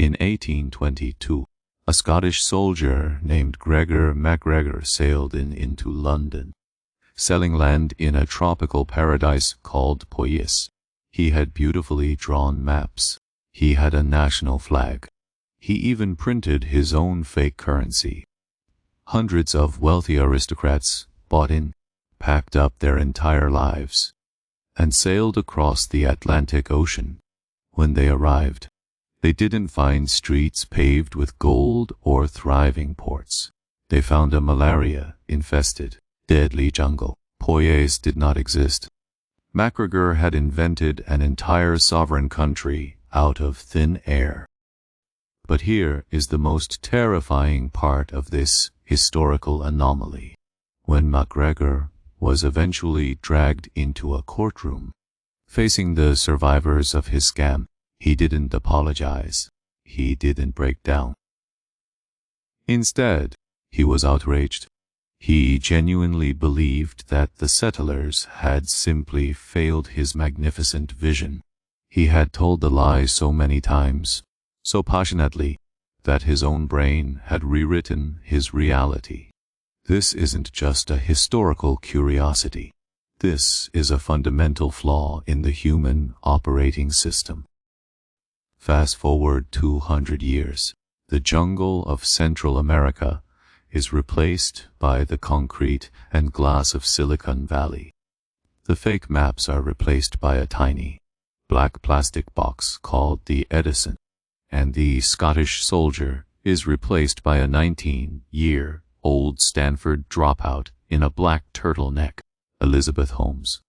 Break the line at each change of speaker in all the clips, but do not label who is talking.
In 1822, a Scottish soldier named Gregor MacGregor sailed into London, selling land in a tropical paradise called Poyais. He had beautifully drawn maps. He had a national flag. He even printed his own fake currency. Hundreds of wealthy aristocrats bought in, packed up their entire lives, and sailed across the Atlantic Ocean. When they arrived, they didn't find streets paved with gold or thriving ports. They found a malaria-infested, deadly jungle. Poyais did not exist. MacGregor had invented an entire sovereign country out of thin air. But here is the most terrifying part of this historical anomaly. When MacGregor was eventually dragged into a courtroom, facing the survivors of his scam, he didn't apologize. He didn't break down. Instead, he was outraged. He genuinely believed that the settlers had simply failed his magnificent vision. He had told the lie so many times, so passionately, that his own brain had rewritten his reality. This isn't just a historical curiosity. This is a fundamental flaw in the human operating system. Fast forward 200 years. The jungle of Central America is replaced by the concrete and glass of Silicon Valley. The fake maps are replaced by a tiny, black plastic box called the Edison, and the Scottish soldier is replaced by a 19-year-old Stanford dropout in a black turtleneck, Elizabeth Holmes.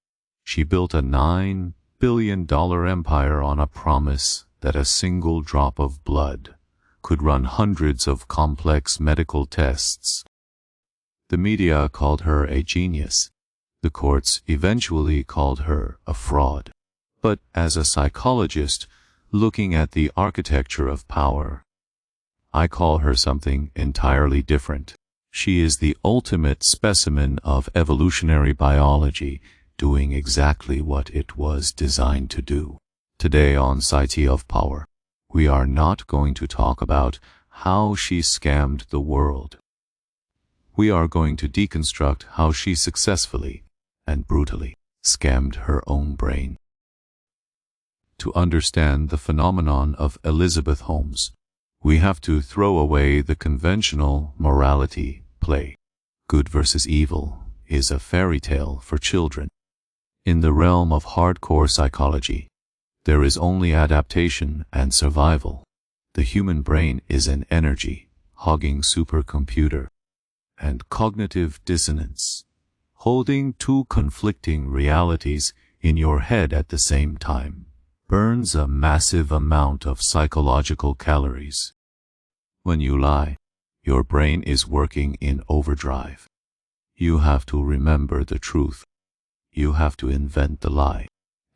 She built a $9 billion empire on a promise that a single drop of blood could run hundreds of complex medical tests. The media called her a genius. The courts eventually called her a fraud. But as a psychologist looking at the architecture of power, I call her something entirely different. She is the ultimate specimen of evolutionary biology, doing exactly what it was designed to do. Today on Psyche of Power, we are not going to talk about how she scammed the world. We are going to deconstruct how she successfully and brutally scammed her own brain. To understand the phenomenon of Elizabeth Holmes, we have to throw away the conventional morality play. Good versus evil is a fairy tale for children. In the realm of hardcore psychology, there is only adaptation and survival. The human brain is an energy-hogging supercomputer, and cognitive dissonance, holding two conflicting realities in your head at the same time, burns a massive amount of psychological calories. When you lie, your brain is working in overdrive. You have to remember the truth. You have to invent the lie.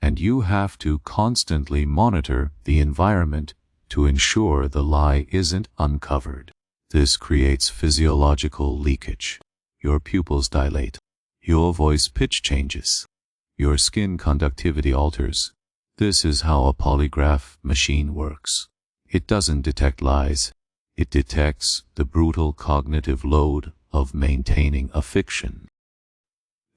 And you have to constantly monitor the environment to ensure the lie isn't uncovered. This creates physiological leakage. Your pupils dilate. Your voice pitch changes. Your skin conductivity alters. This is how a polygraph machine works. It doesn't detect lies. It detects the brutal cognitive load of maintaining a fiction.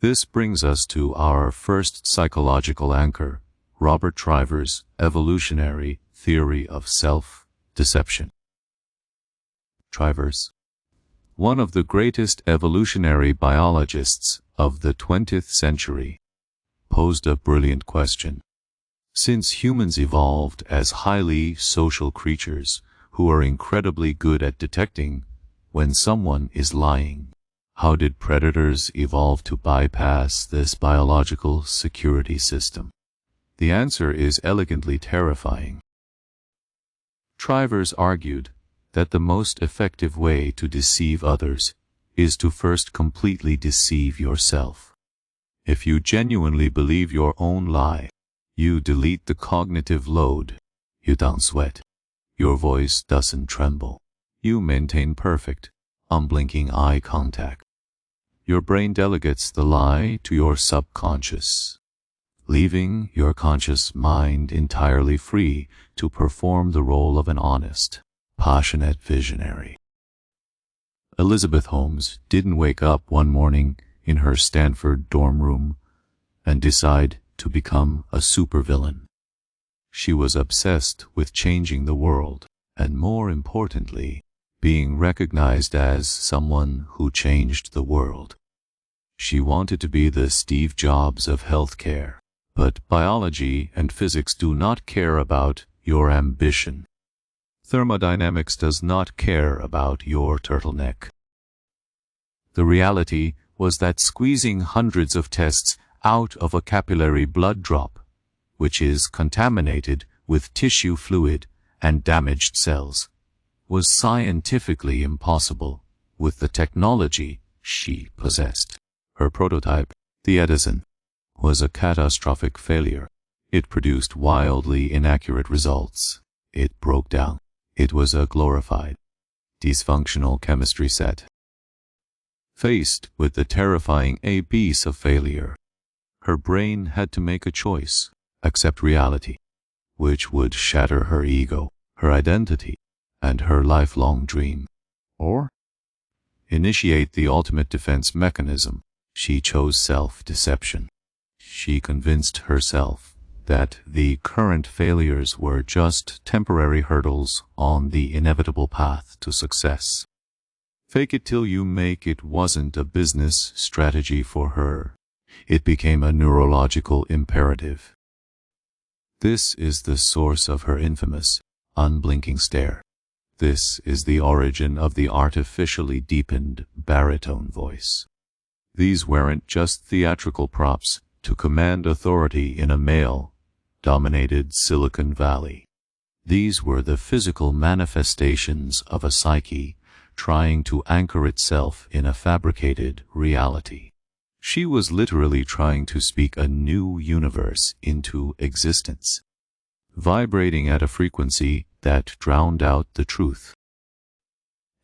This brings us to our first psychological anchor, Robert Triver's evolutionary theory of self-deception. Trivers, one of the greatest evolutionary biologists of the 20th century, posed a brilliant question. Since humans evolved as highly social creatures who are incredibly good at detecting when someone is lying, how did predators evolve to bypass this biological security system? The answer is elegantly terrifying. Trivers argued that the most effective way to deceive others is to first completely deceive yourself. If you genuinely believe your own lie, you delete the cognitive load. You don't sweat. Your voice doesn't tremble. You maintain perfect, unblinking eye contact. Your brain delegates the lie to your subconscious. leaving your conscious mind entirely free to perform the role of an honest, passionate visionary. Elizabeth Holmes didn't wake up one morning in her Stanford dorm room and decide to become a supervillain. She was obsessed with changing the world, and more importantly, being recognized as someone who changed the world. She wanted to be the Steve Jobs of healthcare, but biology and physics do not care about your ambition. Thermodynamics does not care about your turtleneck. The reality was that squeezing hundreds of tests out of a capillary blood drop, which is contaminated with tissue fluid and damaged cells, was scientifically impossible with the technology she possessed. Her prototype, the Edison, was a catastrophic failure. It produced wildly inaccurate results. It broke down. It was a glorified, dysfunctional chemistry set. Faced with the terrifying abyss of failure, her brain had to make a choice: accept reality, which would shatter her ego, her identity, and her lifelong dream, or initiate the ultimate defense mechanism. She chose self-deception. She convinced herself that the current failures were just temporary hurdles on the inevitable path to success. Fake it till you make it wasn't a business strategy for her. It became a neurological imperative. This is the source of her infamous, unblinking stare. This is the origin of the artificially deepened baritone voice. These weren't just theatrical props to command authority in a male-dominated Silicon Valley. These were the physical manifestations of a psyche trying to anchor itself in a fabricated reality. She was literally trying to speak a new universe into existence, vibrating at a frequency that drowned out the truth.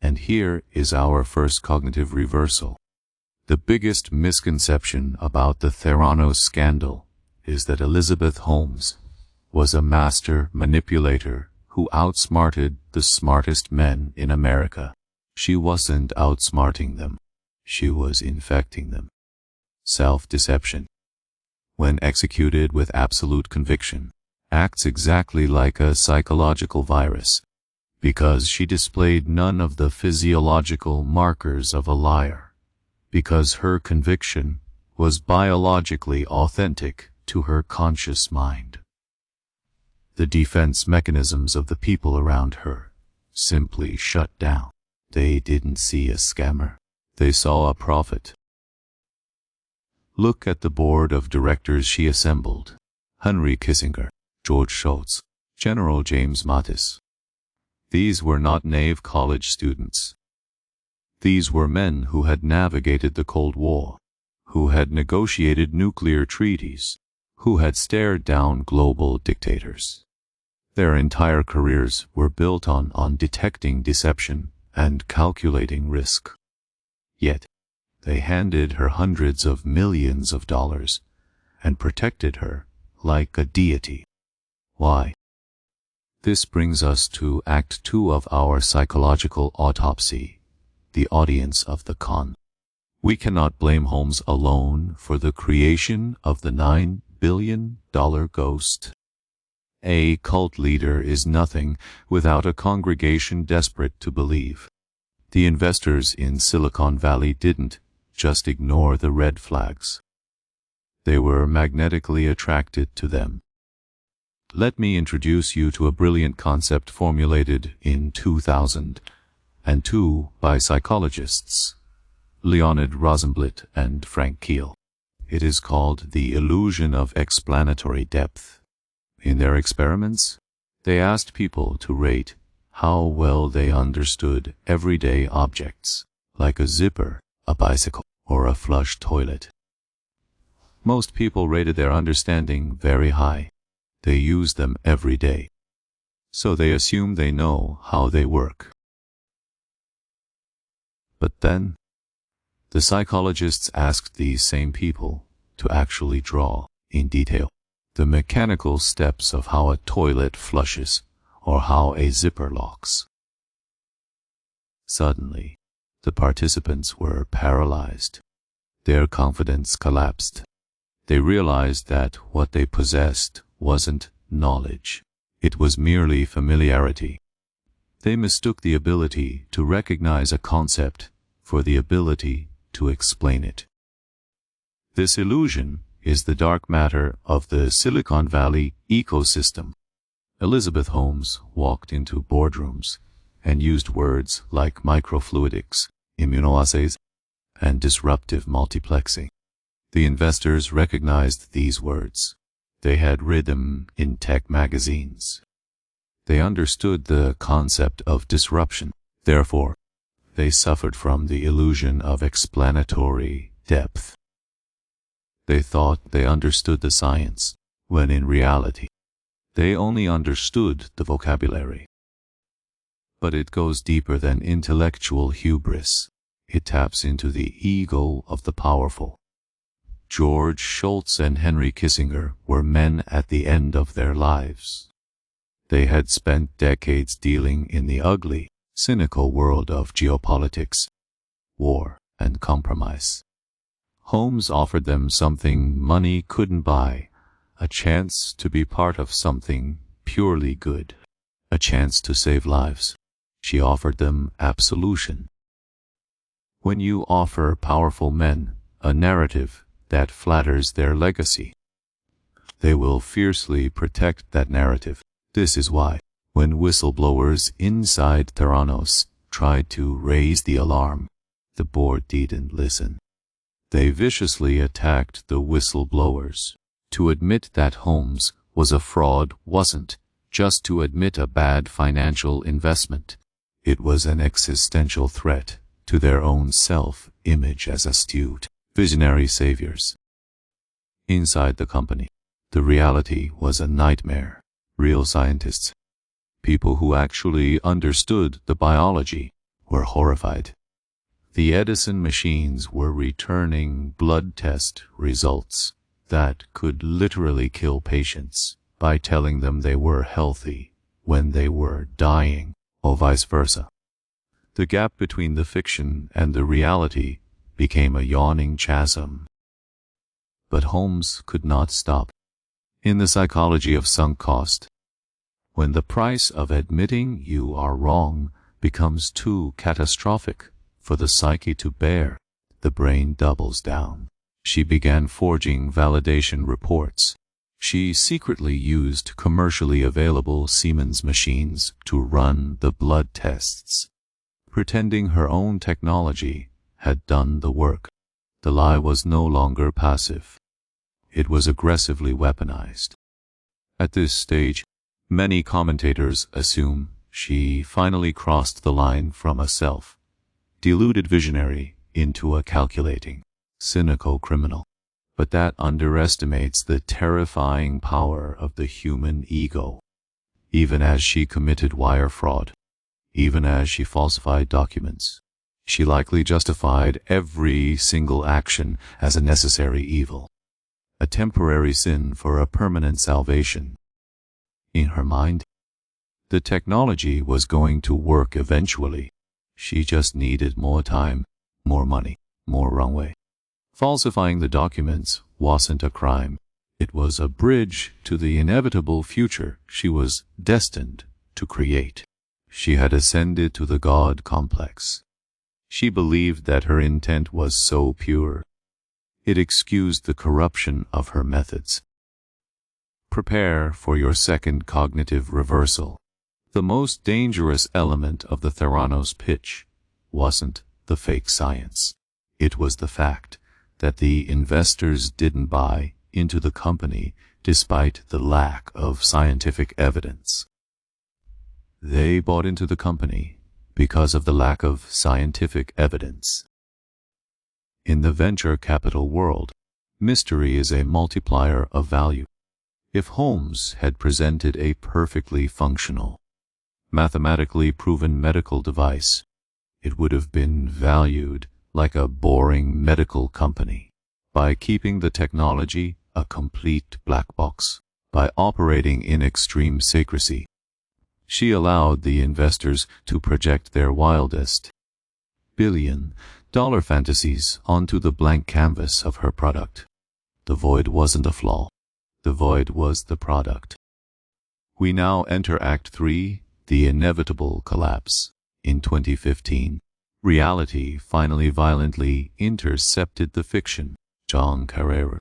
And here is our first cognitive reversal. The biggest misconception about the Theranos scandal is that Elizabeth Holmes was a master manipulator who outsmarted the smartest men in America. She wasn't outsmarting them. She was infecting them. Self-deception, when executed with absolute conviction, acts exactly like a psychological virus, because she displayed none of the physiological markers of a liar, because her conviction was biologically authentic to her conscious mind. The defense mechanisms of the people around her simply shut down. They didn't see a scammer. They saw a prophet. Look at the board of directors she assembled: Henry Kissinger, George Shultz, General James Mattis. These were not naive college students. These were men who had navigated the Cold War, who had negotiated nuclear treaties, who had stared down global dictators. Their entire careers were built on detecting deception and calculating risk. Yet, they handed her hundreds of millions of dollars and protected her like a deity. Why? This brings us to Act 2 of our psychological autopsy, the audience of the con. We cannot blame Holmes alone for the creation of the $9 billion ghost. A cult leader is nothing without a congregation desperate to believe. The investors in Silicon Valley didn't just ignore the red flags. They were magnetically attracted to them. Let me introduce you to a brilliant concept formulated in 2002 by psychologists Leonid Rosenblit and Frank Keel. It is called the Illusion of Explanatory Depth. In their experiments, they asked people to rate how well they understood everyday objects, like a zipper, a bicycle, or a flush toilet. Most people rated their understanding very high. They use them every day, so they assume they know how they work. But then, the psychologists asked these same people to actually draw, in detail, the mechanical steps of how a toilet flushes or how a zipper locks. Suddenly, the participants were paralyzed. Their confidence collapsed. They realized that what they possessed wasn't knowledge. It was merely familiarity. They mistook the ability to recognize a concept for the ability to explain it. This illusion is the dark matter of the Silicon Valley ecosystem. Elizabeth Holmes walked into boardrooms and used words like microfluidics, immunoassays, and disruptive multiplexing. The investors recognized these words. They had read them in tech magazines. They understood the concept of disruption. Therefore, they suffered from the illusion of explanatory depth. They thought they understood the science, when in reality, they only understood the vocabulary. But it goes deeper than intellectual hubris. It taps into the ego of the powerful. George Shultz and Henry Kissinger were men at the end of their lives. They had spent decades dealing in the ugly, cynical world of geopolitics, war, and compromise. Holmes offered them something money couldn't buy, a chance to be part of something purely good, a chance to save lives. She offered them absolution. When you offer powerful men a narrative that flatters their legacy, they will fiercely protect that narrative. This is why, when whistleblowers inside Theranos tried to raise the alarm, the board didn't listen. They viciously attacked the whistleblowers. To admit that Holmes was a fraud wasn't just to admit a bad financial investment. It was an existential threat to their own self-image as astute, visionary saviors. Inside the company, the reality was a nightmare. Real scientists, people who actually understood the biology, were horrified. The Edison machines were returning blood test results that could literally kill patients by telling them they were healthy when they were dying, or vice versa. The gap between the fiction and the reality became a yawning chasm. But Holmes could not stop. In the psychology of sunk cost, when the price of admitting you are wrong becomes too catastrophic for the psyche to bear, the brain doubles down. She began forging validation reports. She secretly used commercially available Siemens machines to run the blood tests, pretending her own technology had done the work. The lie was no longer passive. It was aggressively weaponized. At this stage, many commentators assume she finally crossed the line from a self-deluded visionary into a calculating, cynical criminal. But that underestimates the terrifying power of the human ego. Even as she committed wire fraud, even as she falsified documents, she likely justified every single action as a necessary evil, a temporary sin for a permanent salvation. In her mind, the technology was going to work eventually. She just needed more time, more money, more runway. Falsifying the documents wasn't a crime. It was a bridge to the inevitable future she was destined to create. She had ascended to the God complex. She believed that her intent was so pure. It excused the corruption of her methods. Prepare for your second cognitive reversal. The most dangerous element of the Theranos pitch wasn't the fake science. It was the fact that the investors didn't buy into the company despite the lack of scientific evidence. They bought into the company because of the lack of scientific evidence. In the venture capital world, mystery is a multiplier of value. If Holmes had presented a perfectly functional, mathematically proven medical device, it would have been valued like a boring medical company. By keeping the technology a complete black box, by operating in extreme secrecy. She allowed the investors to project their wildest billion-dollar fantasies onto the blank canvas of her product. The void wasn't a flaw. The void was the product. We now enter Act 3, the inevitable collapse. In 2015, reality finally violently intercepted the fiction. John Carrera,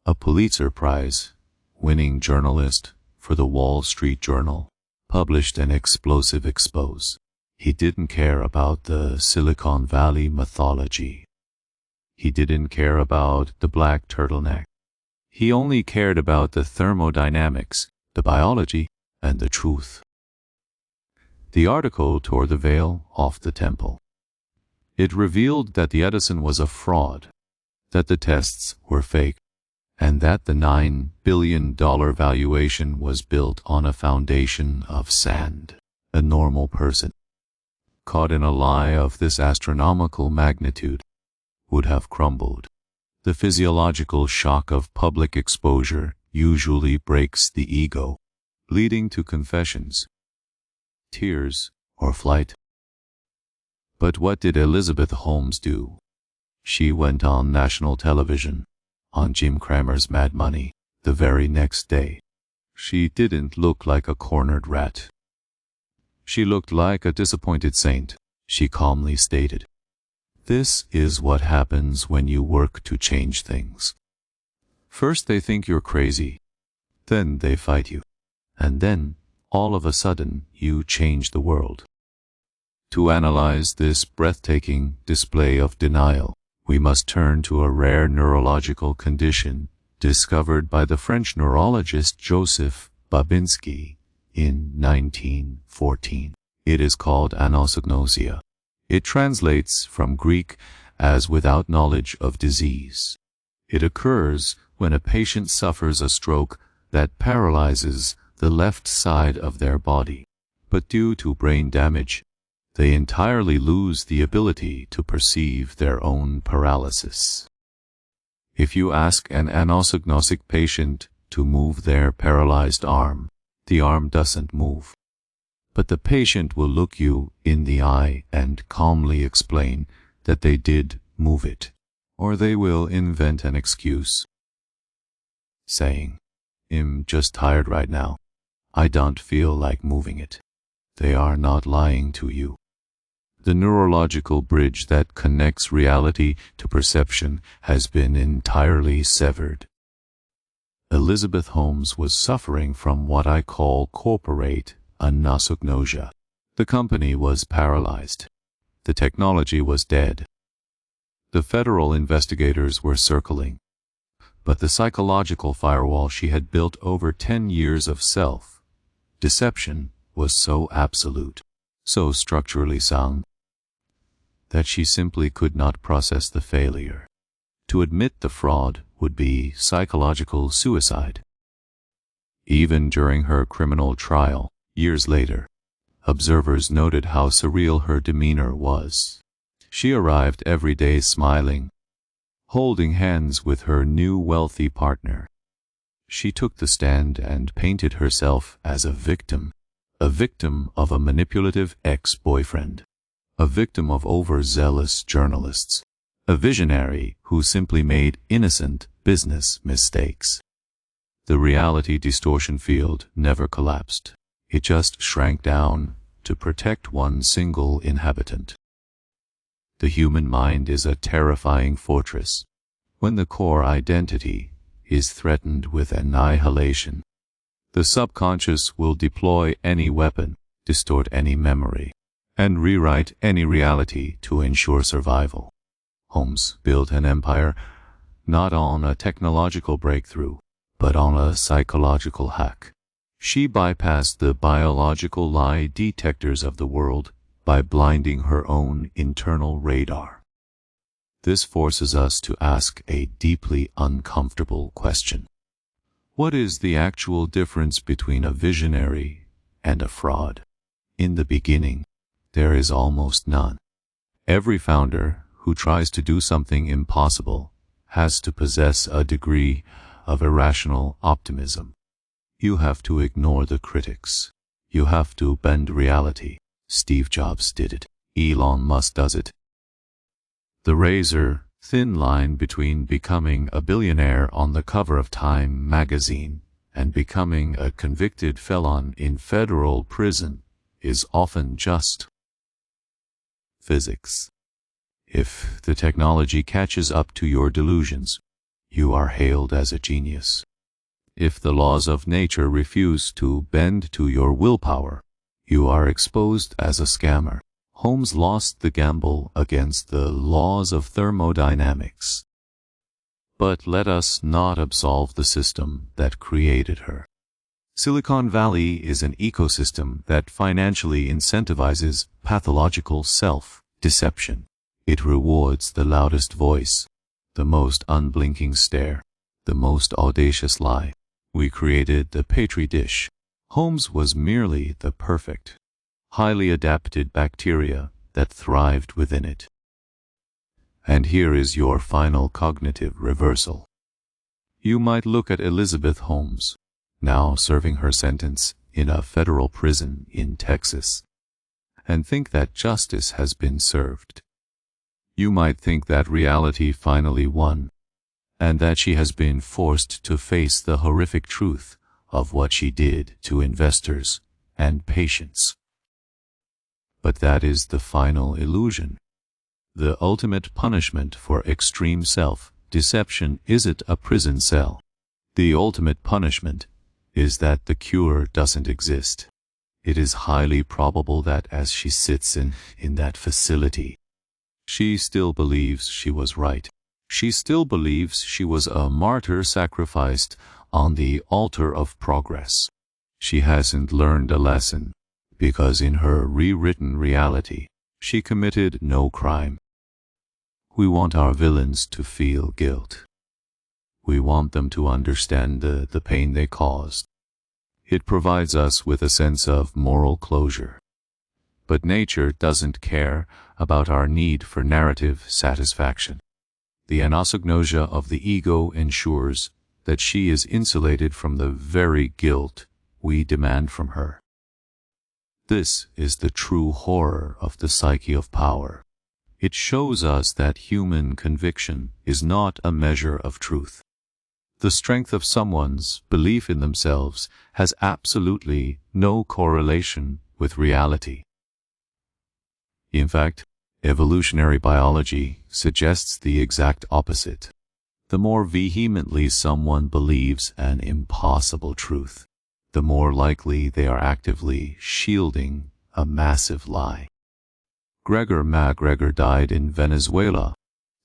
a Pulitzer Prize-winning journalist for the Wall Street Journal, published an explosive expose. He didn't care about the Silicon Valley mythology. He didn't care about the black turtleneck. He only cared about the thermodynamics, the biology, and the truth. The article tore the veil off the temple. It revealed that the Edison was a fraud, that the tests were fake, and that the $9 billion valuation was built on a foundation of sand. A normal person, caught in a lie of this astronomical magnitude, would have crumbled. The physiological shock of public exposure usually breaks the ego, leading to confessions, tears, or flight. But what did Elizabeth Holmes do? She went on national television, on Jim Cramer's Mad Money, the very next day. She didn't look like a cornered rat. She looked like a disappointed saint. She calmly stated, "This is what happens when you work to change things. First they think you're crazy, then they fight you, and then, all of a sudden, you change the world." To analyze this breathtaking display of denial, we must turn to a rare neurological condition discovered by the French neurologist Joseph Babinski in 1914. It is called anosognosia. It translates from Greek as without knowledge of disease. It occurs when a patient suffers a stroke that paralyzes the left side of their body, but due to brain damage, they entirely lose the ability to perceive their own paralysis. If you ask an anosognotic patient to move their paralyzed arm, the arm doesn't move. But the patient will look you in the eye and calmly explain that they did move it, or they will invent an excuse, saying, "I'm just tired right now. I don't feel like moving it." They are not lying to you. The neurological bridge that connects reality to perception has been entirely severed. Elizabeth Holmes was suffering from what I call corporate anosognosia. The company was paralyzed. The technology was dead. The federal investigators were circling. But the psychological firewall she had built over 10 years of self-deception was so absolute, so structurally sound, that she simply could not process the failure. To admit the fraud would be psychological suicide. Even during her criminal trial, years later, observers noted how surreal her demeanor was. She arrived every day smiling, holding hands with her new wealthy partner. She took the stand and painted herself as a victim of a manipulative ex-boyfriend, a victim of overzealous journalists, a visionary who simply made innocent business mistakes. The reality distortion field never collapsed. It just shrank down to protect one single inhabitant. The human mind is a terrifying fortress. When the core identity is threatened with annihilation, the subconscious will deploy any weapon, distort any memory, and rewrite any reality to ensure survival. Holmes built an empire not on a technological breakthrough, but on a psychological hack. She bypassed the biological lie detectors of the world by blinding her own internal radar. This forces us to ask a deeply uncomfortable question. What is the actual difference between a visionary and a fraud? In the beginning, there is almost none. Every founder who tries to do something impossible has to possess a degree of irrational optimism. You have to ignore the critics. You have to bend reality. Steve Jobs did it. Elon Musk does it. The razor-thin line between becoming a billionaire on the cover of Time magazine and becoming a convicted felon in federal prison is often just physics. If the technology catches up to your delusions, you are hailed as a genius. If the laws of nature refuse to bend to your willpower, you are exposed as a scammer. Holmes lost the gamble against the laws of thermodynamics. But let us not absolve the system that created her. Silicon Valley is an ecosystem that financially incentivizes pathological self-deception. It rewards the loudest voice, the most unblinking stare, the most audacious lie. We created the Petri dish. Holmes was merely the perfect, highly adapted bacteria that thrived within it. And here is your final cognitive reversal. You might look at Elizabeth Holmes, now serving her sentence in a federal prison in Texas, and think that justice has been served. You might think that reality finally won, and that she has been forced to face the horrific truth of what she did to investors and patients. But that is the final illusion. The ultimate punishment for extreme self-deception isn't a prison cell. The ultimate punishment is that the cure doesn't exist. It is highly probable that as she sits in that facility, she still believes she was right. She still believes she was a martyr sacrificed on the altar of progress. She hasn't learned a lesson, because in her rewritten reality, she committed no crime. We want our villains to feel guilt. We want them to understand the pain they caused. It provides us with a sense of moral closure. But nature doesn't care about our need for narrative satisfaction. The anosognosia of the ego ensures that she is insulated from the very guilt we demand from her. This is the true horror of the Psyche of Power. It shows us that human conviction is not a measure of truth. The strength of someone's belief in themselves has absolutely no correlation with reality. In fact, evolutionary biology suggests the exact opposite. The more vehemently someone believes an impossible truth, the more likely they are actively shielding a massive lie. Gregor MacGregor died in Venezuela,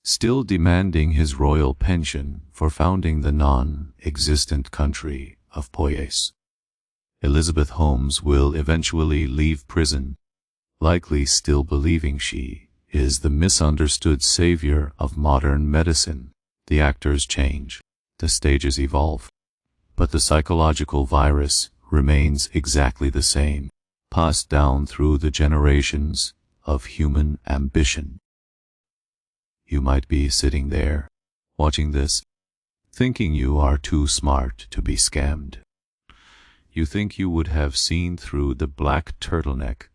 still demanding his royal pension for founding the non-existent country of Poyes. Elizabeth Holmes will eventually leave prison, likely still believing she is the misunderstood savior of modern medicine. The actors change, the stages evolve, but the psychological virus remains exactly the same, passed down through the generations of human ambition. You might be sitting there, watching this, thinking you are too smart to be scammed. You think you would have seen through the black turtleneck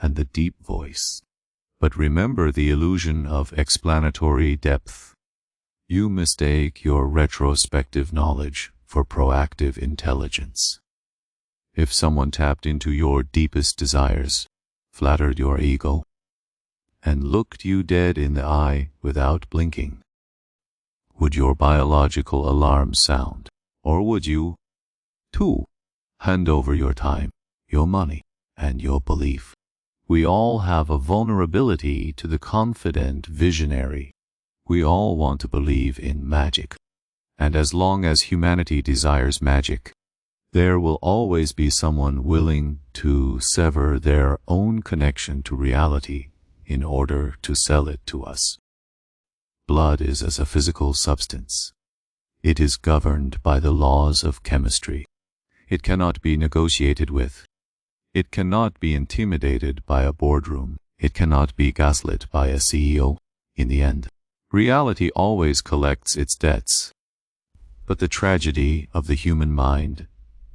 and the deep voice. But remember the illusion of explanatory depth. You mistake your retrospective knowledge for proactive intelligence. If someone tapped into your deepest desires, flattered your ego, and looked you dead in the eye without blinking, would your biological alarm sound? Or would you, too, hand over your time, your money, and your belief? We all have a vulnerability to the confident visionary. We all want to believe in magic. And as long as humanity desires magic, there will always be someone willing to sever their own connection to reality in order to sell it to us. Blood is as a physical substance. It is governed by the laws of chemistry. It cannot be negotiated with. It cannot be intimidated by a boardroom. It cannot be gaslit by a CEO. In the end, reality always collects its debts. But the tragedy of the human mind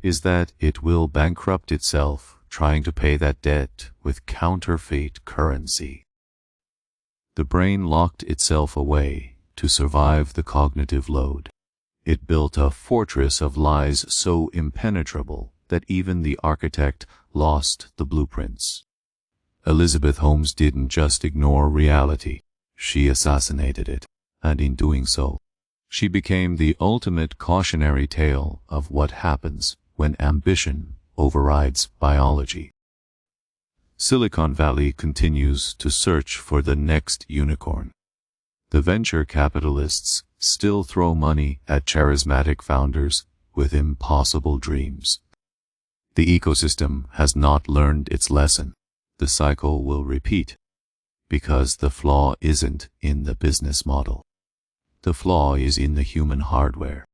is that it will bankrupt itself trying to pay that debt with counterfeit currency. The brain locked itself away to survive the cognitive load. It built a fortress of lies so impenetrable that even the architect lost the blueprints. Elizabeth Holmes didn't just ignore reality, she assassinated it, and in doing so, she became the ultimate cautionary tale of what happens when ambition overrides biology. Silicon Valley continues to search for the next unicorn. The venture capitalists still throw money at charismatic founders with impossible dreams. The ecosystem has not learned its lesson. The cycle will repeat, because the flaw isn't in the business model. The flaw is in the human hardware.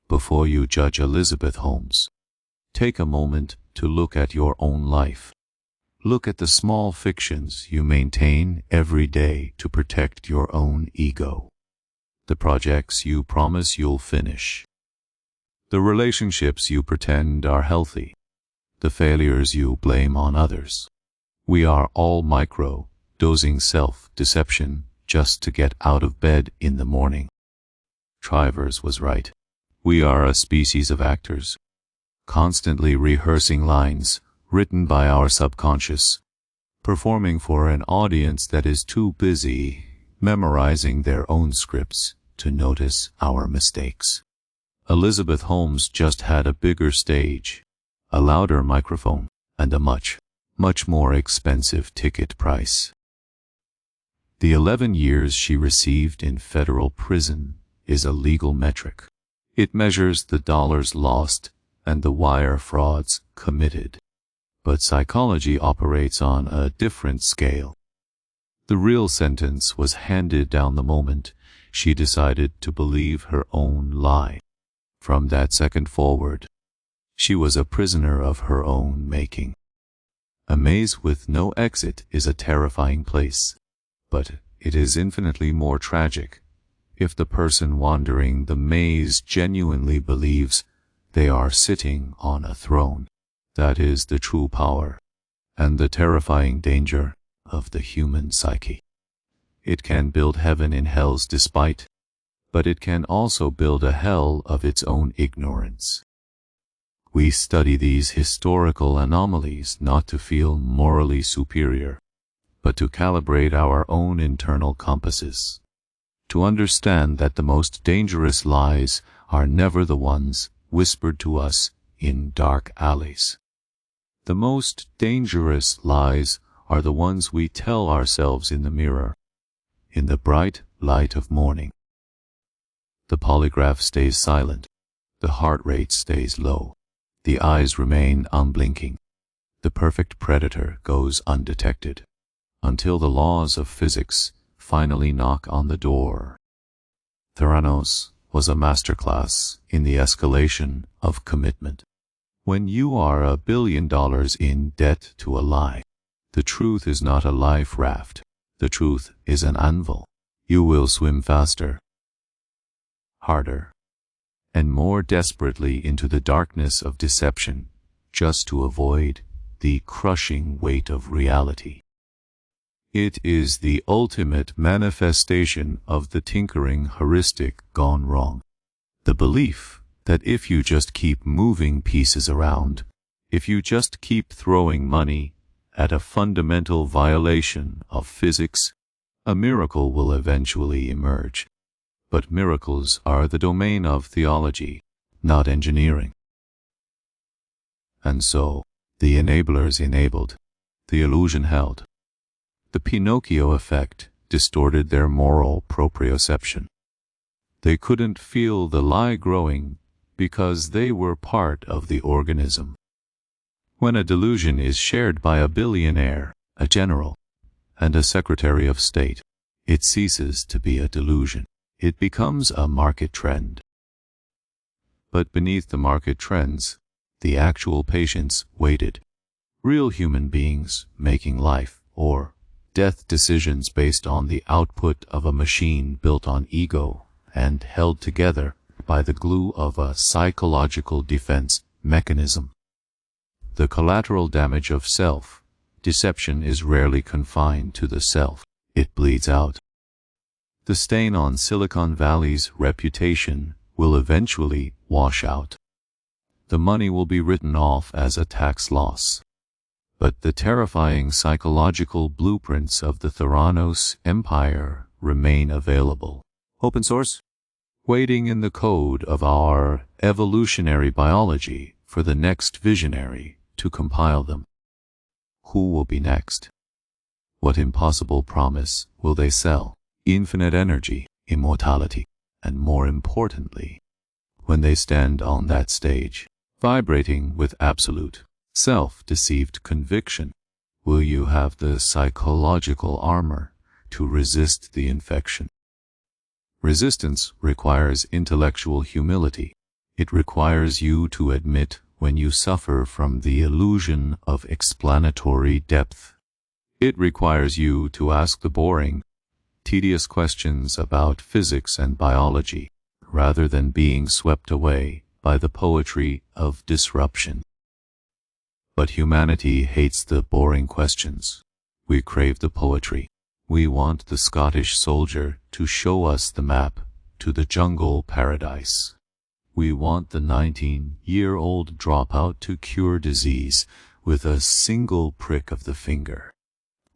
Before you judge Elizabeth Holmes, take a moment to look at your own life. Look at the small fictions you maintain every day to protect your own ego. The projects you promise you'll finish. The relationships you pretend are healthy. The failures you blame on others. We are all dosing self-deception just to get out of bed in the morning. Trivers was right. We are a species of actors, constantly rehearsing lines written by our subconscious, performing for an audience that is too busy memorizing their own scripts to notice our mistakes. Elizabeth Holmes just had a bigger stage, a louder microphone, and a much more expensive ticket price. The 11 years she received in federal prison is a legal metric. It measures the dollars lost and the wire frauds committed. But psychology operates on a different scale. The real sentence was handed down the moment she decided to believe her own lie. From that second forward, she was a prisoner of her own making. A maze with no exit is a terrifying place, but it is infinitely more tragic if the person wandering the maze genuinely believes they are sitting on a throne. That is the true power and the terrifying danger of the human psyche. It can build heaven in hell's despite, but it can also build a hell of its own ignorance. We study these historical anomalies not to feel morally superior, but to calibrate our own internal compasses, to understand that the most dangerous lies are never the ones whispered to us in dark alleys. The most dangerous lies are the ones we tell ourselves in the mirror, in the bright light of morning. The polygraph stays silent, the heart rate stays low, the eyes remain unblinking. The perfect predator goes undetected, until the laws of physics finally knock on the door. Theranos was a masterclass in the escalation of commitment. When you are $1 billion in debt to a lie, the truth is not a life raft. The truth is an anvil. You will swim faster, harder, and more desperately into the darkness of deception, just to avoid the crushing weight of reality. It is the ultimate manifestation of the tinkering heuristic gone wrong. The belief that if you just keep moving pieces around, if you just keep throwing money at a fundamental violation of physics, a miracle will eventually emerge. But miracles are the domain of theology, not engineering. And so, the enablers enabled, the illusion held. The Pinocchio effect distorted their moral proprioception. They couldn't feel the lie growing because they were part of the organism. When a delusion is shared by a billionaire, a general, and a secretary of state, it ceases to be a delusion. It becomes a market trend. But beneath the market trends, the actual patients waited. Real human beings making life or death decisions based on the output of a machine built on ego and held together by the glue of a psychological defense mechanism. The collateral damage of self-deception is rarely confined to the self. It bleeds out. The stain on Silicon Valley's reputation will eventually wash out. The money will be written off as a tax loss. But the terrifying psychological blueprints of the Theranos empire remain available. Open source? Waiting in the code of our evolutionary biology for the next visionary to compile them. Who will be next? What impossible promise will they sell? Infinite energy, immortality, and more importantly, when they stand on that stage, vibrating with absolute, self-deceived conviction, will you have the psychological armor to resist the infection? Resistance requires intellectual humility. It requires you to admit when you suffer from the illusion of explanatory depth. It requires you to ask the boring, tedious questions about physics and biology, rather than being swept away by the poetry of disruption. But humanity hates the boring questions. We crave the poetry. We want the Scottish soldier to show us the map to the jungle paradise. We want the 19-year-old dropout to cure disease with a single prick of the finger.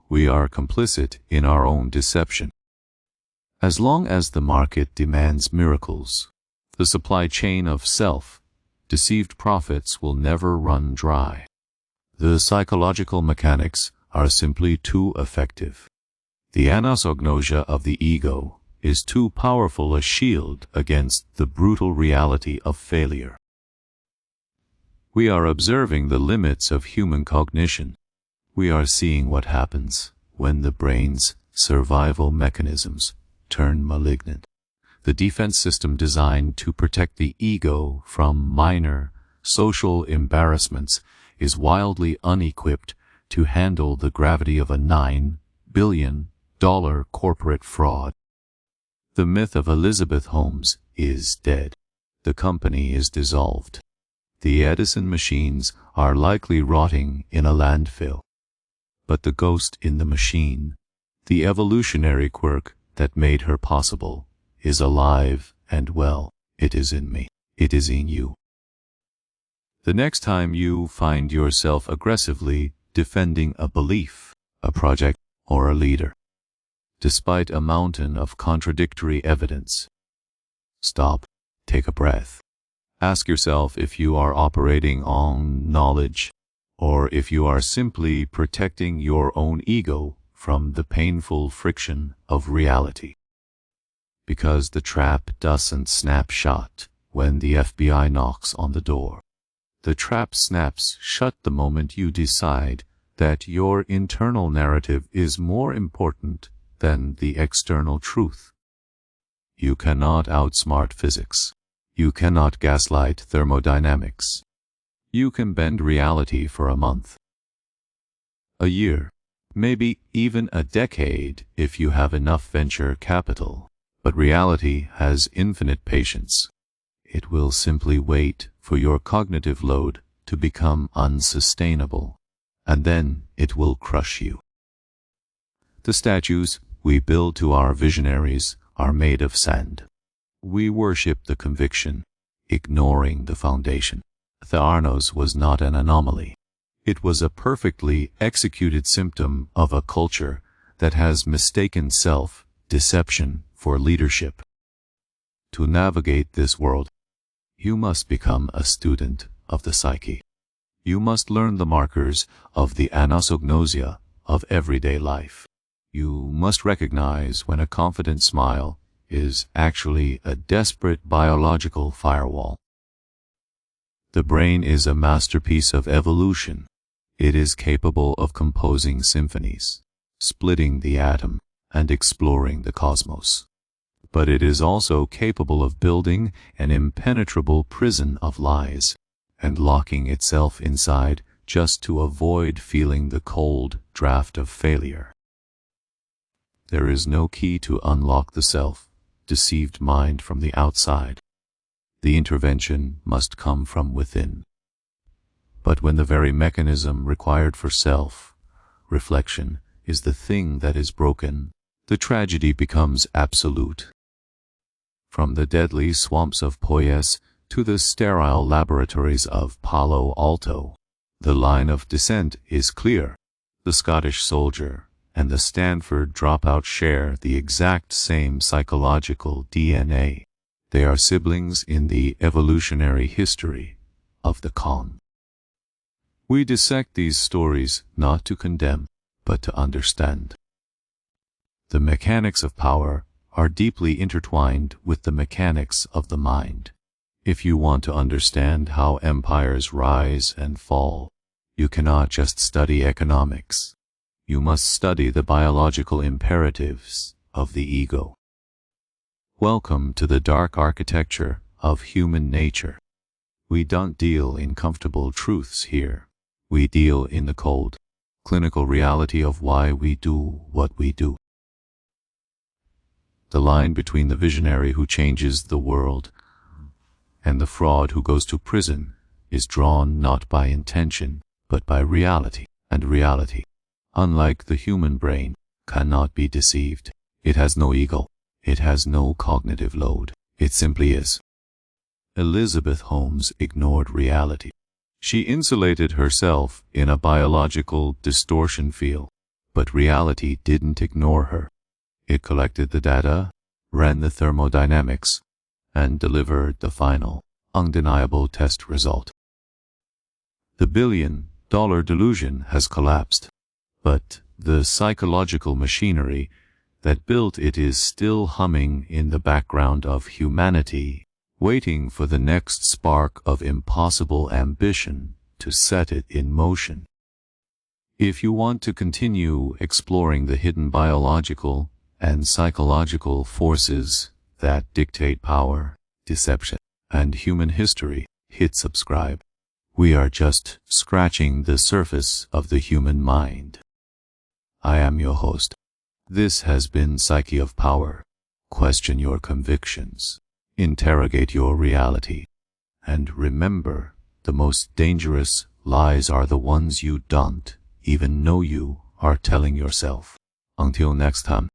We are complicit in our own deception. As long as the market demands miracles, the supply chain of self-deceived profits will never run dry. The psychological mechanics are simply too effective. The anosognosia of the ego is too powerful a shield against the brutal reality of failure. We are observing the limits of human cognition. We are seeing what happens when the brain's survival mechanisms turn malignant. The defense system designed to protect the ego from minor social embarrassments is wildly unequipped to handle the gravity of a $9 billion corporate fraud. The myth of Elizabeth Holmes is dead. The company is dissolved. The Edison machines are likely rotting in a landfill. But the ghost in the machine, the evolutionary quirk that made her possible, is alive and well. It is in me. It is in you. The next time you find yourself aggressively defending a belief, a project, or a leader, despite a mountain of contradictory evidence, stop, take a breath. Ask yourself if you are operating on knowledge, or if you are simply protecting your own ego from the painful friction of reality. Because the trap doesn't snap shut when the FBI knocks on the door. The trap snaps shut the moment you decide that your internal narrative is more important than the external truth. You cannot outsmart physics. You cannot gaslight thermodynamics. You can bend reality for a month, a year, maybe even a decade if you have enough venture capital. But reality has infinite patience. It will simply wait for your cognitive load to become unsustainable, and then it will crush you. The statues we build to our visionaries are made of sand. We worship the conviction, ignoring the foundation. Theranos was not an anomaly. It was a perfectly executed symptom of a culture that has mistaken self-deception for leadership. To navigate this world, you must become a student of the psyche. You must learn the markers of the anosognosia of everyday life. You must recognize when a confident smile is actually a desperate biological firewall. The brain is a masterpiece of evolution. It is capable of composing symphonies, splitting the atom, and exploring the cosmos. But it is also capable of building an impenetrable prison of lies and locking itself inside just to avoid feeling the cold draft of failure. There is no key to unlock the self-deceived mind from the outside. the intervention must come from within. But when the very mechanism required for self-reflection is the thing that is broken, the tragedy becomes absolute. From the deadly swamps of Poyes to the sterile laboratories of Palo Alto, the line of descent is clear. The Scottish soldier and the Stanford dropout share the exact same psychological DNA. They are siblings in the evolutionary history of the con. We dissect these stories not to condemn, but to understand. The mechanics of power are deeply intertwined with the mechanics of the mind. If you want to understand how empires rise and fall, you cannot just study economics. You must study the biological imperatives of the ego. Welcome to the dark architecture of human nature. We don't deal in comfortable truths here. We deal in the cold, clinical reality of why we do what we do. The line between the visionary who changes the world and the fraud who goes to prison is drawn not by intention, but by reality. And reality, unlike the human brain, cannot be deceived. It has no ego. It has no cognitive load. It simply is. Elizabeth Holmes ignored reality. She insulated herself in a biological distortion field, but reality didn't ignore her. It collected the data, ran the thermodynamics, and delivered the final, undeniable test result. The billion-dollar delusion has collapsed, but the psychological machinery that built it is still humming in the background of humanity, waiting for the next spark of impossible ambition to set it in motion. If you want to continue exploring the hidden biological and psychological forces that dictate power, deception, and human history, hit subscribe. We are just scratching the surface of the human mind. I am your host. This has been Psyche of Power. Question your convictions. Interrogate your reality. And remember, the most dangerous lies are the ones you don't even know you are telling yourself. Until next time.